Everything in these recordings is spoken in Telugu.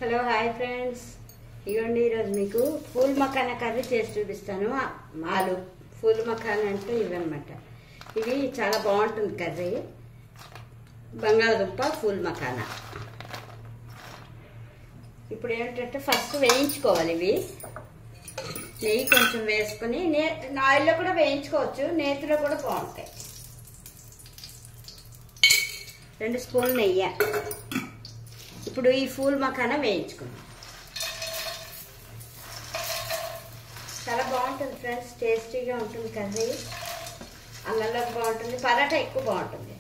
హలో హాయ్ ఫ్రెండ్స్, ఇవ్వండి ఈరోజు మీకు ఫూల్ మఖానా కర్రీ చేసి చూపిస్తాను. ఆలు ఫూల్ మఖానా అంటే ఇవన్నమాట. ఇవి చాలా బాగుంటుంది కర్రీ. బంగాళదుంప ఫూల్ మఖానా. ఇప్పుడు ఏంటంటే ఫస్ట్ వేయించుకోవాలి. ఇవి నెయ్యి కొంచెం వేసుకొని, ఆయిల్లో కూడా వేయించుకోవచ్చు, నేతిలో కూడా బాగుంటాయి. 2 స్పూన్లు నెయ్యి. ఇప్పుడు ఈ ఫూల్ మఖానా వేయించుకుందాం. చాలా బాగుంటుంది ఫ్రెండ్స్, టేస్టీగా ఉంటుంది కర్రీ. అన్నంలోకి బాగుంటుంది, పరాటా ఎక్కువ బాగుంటుంది.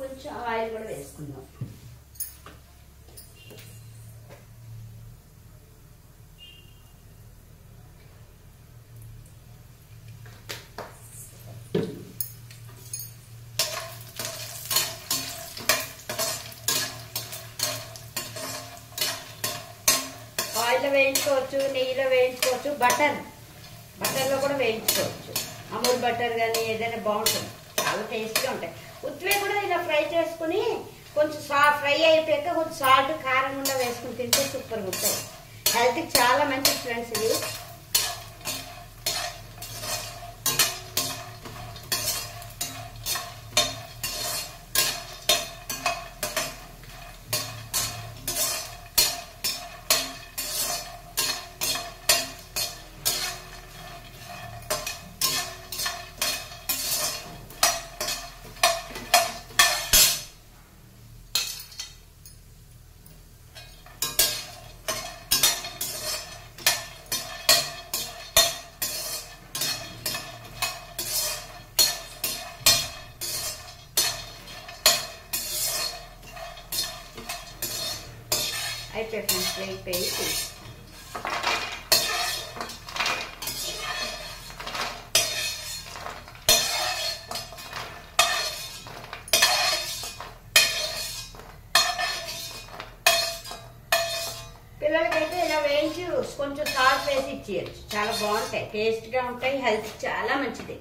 కొంచెం ఆయిల్ కూడా వేసుకుందాం. ఆయిల్లో వేయించుకోవచ్చు, నెయ్యిలో వేయించుకోవచ్చు, బటర్లో కూడా వేయించుకోవచ్చు. అమూల్ బటర్ కానీ ఏదైనా బాగుంటుంది, చాలా టేస్ట్గా ఉంటాయి. ఉత్తివే కూడా ఇలా ఫ్రై చేసుకుని కొంచెం ఫ్రై అయిపోయాక కొంచెం సాల్ట్ కారం కూడా వేసుకుని తింటే సూపర్గా ఉంటాయి. హెల్త్కి చాలా మంచిది ఫ్రెండ్స్ ఇది. అయిపోయి ఫ్రెండ్స్, అయిపోయి పిల్లలకైతే ఇలా వేయించి కొంచెం సాల్ట్ వేసి ఇచ్చేయచ్చు. చాలా బాగుంటాయి, టేస్ట్గా ఉంటాయి, హెల్త్ చాలా మంచిది.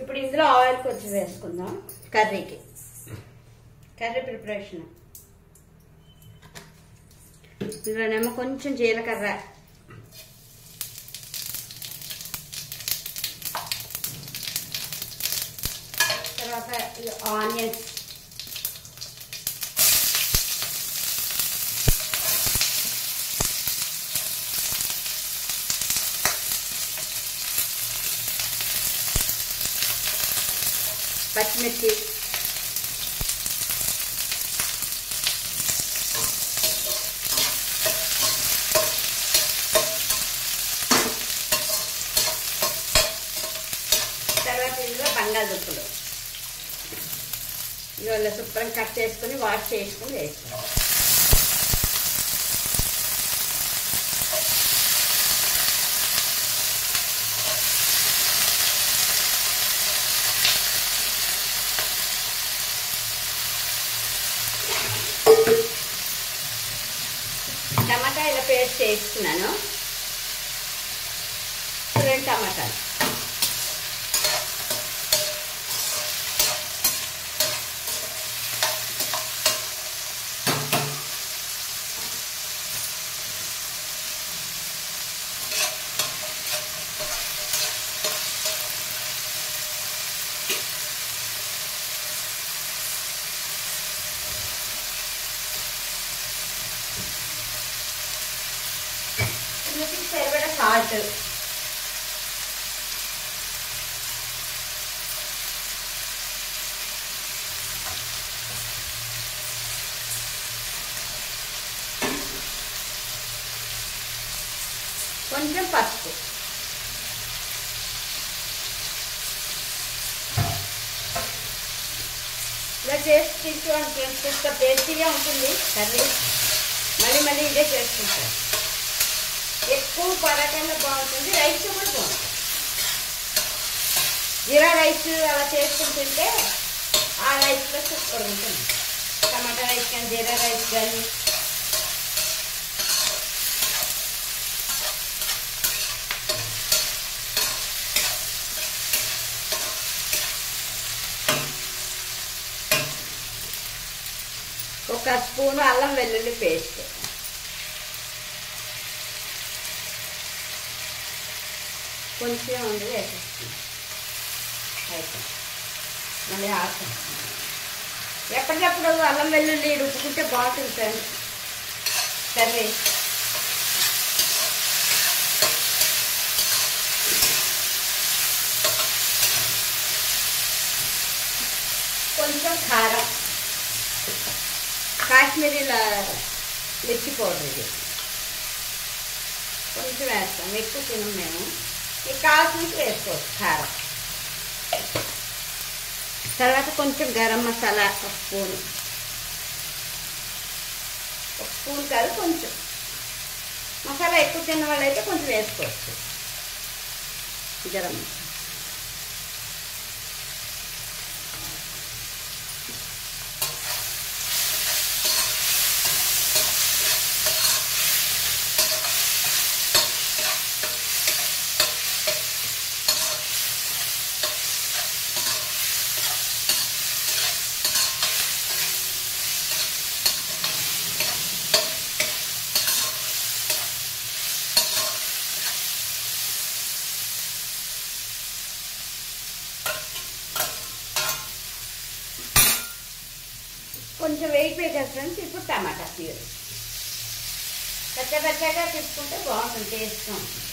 ఇప్పుడు ఇందులో ఆయిల్ కొంచెం వేసుకుందాం. Curry preparation. ఇందులోనేమో కొంచెం జీలకర్ర, తర్వాత ఆనియన్స్, పచ్చిమిర్చి, తర్వాత ఇందులో బంగాళదుంపలు ఇవాళ శుభ్రం కట్ చేసుకుని వాష్ చేసుకుని వేసుకోవాలి. టమాటా ఇలా పేస్ట్ చేసుకున్నాను. 2 టమాటాలు, సరిపడా సాల్ట్, కొంచెం పసుపు. ఇలా చేసి తీసుకోండి ఫ్రెండ్స్, టేస్టీగా ఉంటుంది కర్రీ. మళ్ళీ ఇదే చేసుకుంటారు. ఎక్కువ పరాటాల్లో బాగుంటుంది, రైస్ కూడా బాగుంటుంది. జీరా రైస్ అలా చేసుకుని తింటే ఆ రైస్లో సూపర్ ఉంటుంది. టమాటా రైస్ కానీ జీరా రైస్ కానీ. ఒక స్పూను అల్లం వెల్లుల్లి పేస్ట్, కొంచెం ఉంది వేసేస్తుంది. అయితే మళ్ళీ ఆసం ఎప్పటికప్పుడు అల్లం వెల్లుల్లి రుబ్బుకుంటే బాగుంటుంది సార్ కర్రీ. కొంచెం కారం, కాశ్మీరీ మిర్చి పౌడర్ ఇది కొంచెం వేస్తాం, ఎక్కువ తినం మేము. మీకు కావాల్సినట్టు వేసుకోవచ్చు కారం. తర్వాత కొంచెం గరం మసాలా ఒక స్పూన్ కాదు కొంచెం. మసాలా ఎక్కువ తిన్న వాళ్ళు అయితే కొంచెం వేసుకోవచ్చు గరం మసాలా. కొంచెం వేగిపోయి కదా ఫ్రెండ్స్, ఇప్పుడు టమాటా ప్యూర్ పచ్చగా తీసుకుంటే బాగుంటుంది, టేస్ట్గా ఉంటుంది.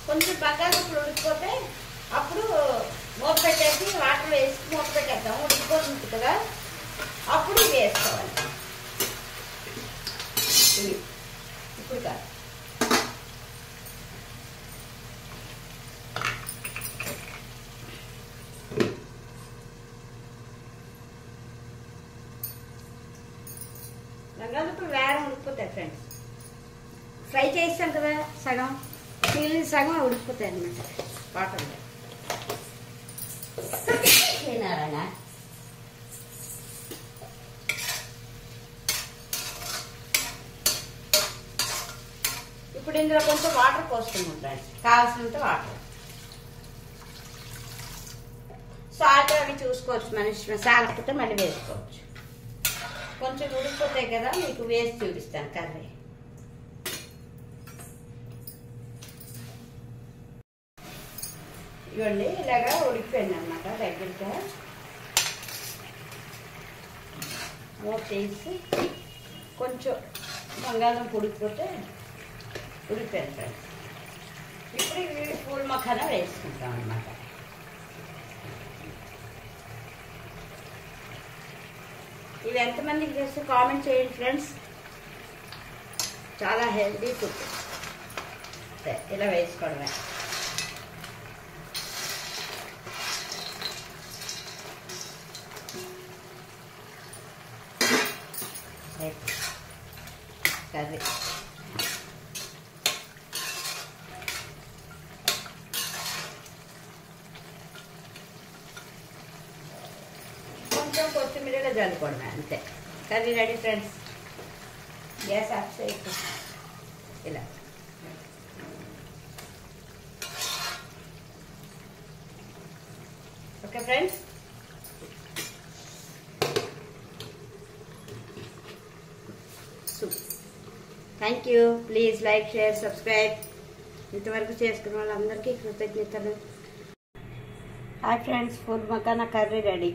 కొంచెం బంగాళదుంపలు ఉడికిపోతే అప్పుడు మూత పెట్టేసి వాటర్ వేసి మూత పెట్టేద్దాం, ఉడికిపోతుంది కదా, అప్పుడు ఇవి వేసుకోవాలి. ఇప్పుడు కాదు, బంగాళదుంపలు వేరే ఉడికిపోతాయి ఫ్రెండ్స్. ఫ్రై చేస్తాం కదా సగం, మిగిలిన సగం ఉడికిపోతాయి అన్నమాట వాటర్లో. తినారనా ఇప్పుడు ఇందులో కొంచెం వాటర్ పోసుకుంటాం, కావాల్సినంత వాటర్. సాల్ట్ అవి చూసుకోవచ్చు, మన ఇష్టం. సాలకపోతే మళ్ళీ వేసుకోవచ్చు. కొంచెం ఉడికిపోతాయి కదా, మీకు వేసి చూపిస్తాను కర్రీ. ఇవ్వండి, ఇలాగా ఉడికిపోయింది అన్నమాట. దగ్గరగా మూత తీసి కొంచెం బంగాళదుంప ఉడికిపోతే ఉడికిపోయింది ఫ్రెండ్స్. ఇప్పుడు ఇవి పూల్ మఖానా వేసుకుంటాం అన్నమాట. ఇవి ఎంతమందికి చేస్తే కామెంట్ చేయండి ఫ్రెండ్స్. చాలా హెల్దీ ఫుడ్. ఇలా వేసుకోవడమే. కర్రీ కొంచెం కొత్తిమీరగా జల్లుకోవడమే, అంతే. Curry ready friends. Gas off చేసి ఇలా okay friends. Thank you. Please like, share, subscribe. ఇంతవరకు చేసుకున్న వాళ్ళందరికీ కృతజ్ఞతలు. Hi friends, full makhana curry ready.